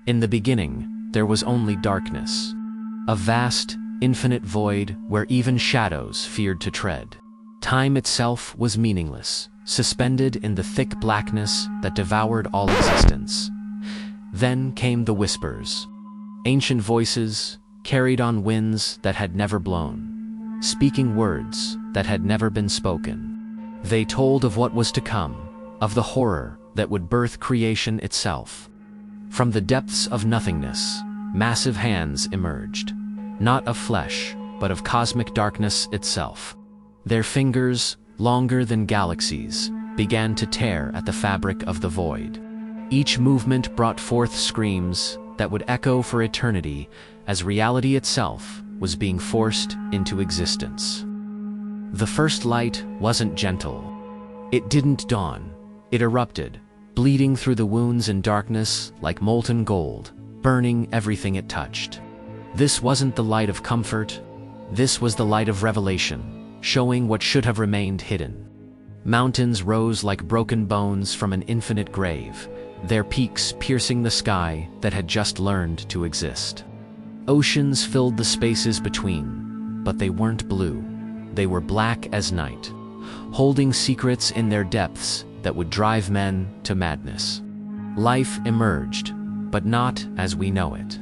In the beginning, there was only darkness. A vast, infinite void where even shadows feared to tread. Time itself was meaningless, suspended in the thick blackness that devoured all existence. Then came the whispers. Ancient voices, carried on winds that had never blown, speaking words that had never been spoken. They told of what was to come, of the horror that would birth creation itself. From the depths of nothingness, massive hands emerged, not of flesh, but of cosmic darkness itself. Their fingers, longer than galaxies, began to tear at the fabric of the void. Each movement brought forth screams that would echo for eternity as reality itself was being forced into existence. The first light wasn't gentle. It didn't dawn. It erupted, bleeding through the wounds in darkness like molten gold, burning everything it touched. This wasn't the light of comfort. This was the light of revelation, showing what should have remained hidden. Mountains rose like broken bones from an infinite grave, their peaks piercing the sky that had just learned to exist. Oceans filled the spaces between, but they weren't blue. They were black as night, holding secrets in their depths that would drive men to madness. Life emerged, but not as we know it.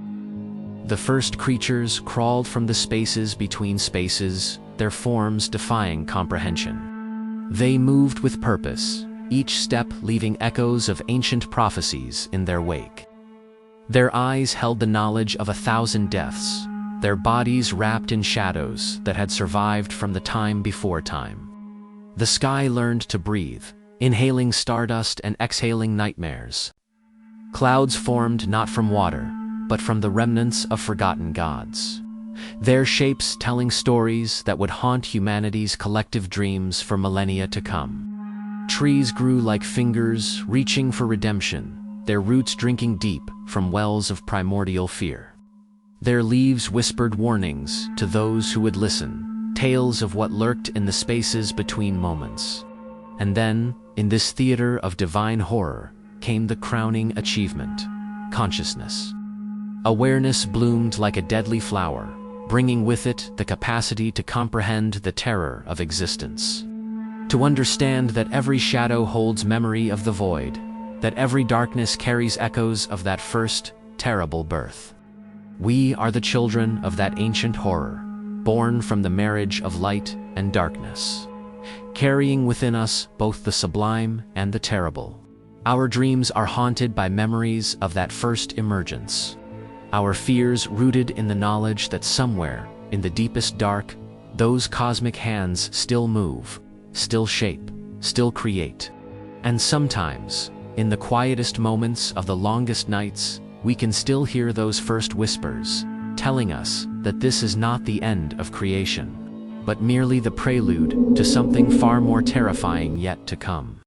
The first creatures crawled from the spaces between spaces, their forms defying comprehension. They moved with purpose, each step leaving echoes of ancient prophecies in their wake. Their eyes held the knowledge of 1,000 deaths, their bodies wrapped in shadows that had survived from the time before time. The sky learned to breathe, inhaling stardust and exhaling nightmares. Clouds formed not from water, but from the remnants of forgotten gods, their shapes telling stories that would haunt humanity's collective dreams for millennia to come. Trees grew like fingers reaching for redemption, their roots drinking deep from wells of primordial fear. Their leaves whispered warnings to those who would listen, tales of what lurked in the spaces between moments. And then, in this theater of divine horror, came the crowning achievement: consciousness. Awareness bloomed like a deadly flower, bringing with it the capacity to comprehend the terror of existence. To understand that every shadow holds memory of the void, that every darkness carries echoes of that first, terrible birth. We are the children of that ancient horror, born from the marriage of light and darkness, carrying within us both the sublime and the terrible. Our dreams are haunted by memories of that first emergence. Our fears rooted in the knowledge that somewhere, in the deepest dark, those cosmic hands still move, still shape, still create. And sometimes, in the quietest moments of the longest nights, we can still hear those first whispers, telling us that this is not the end of creation, but merely the prelude to something far more terrifying yet to come.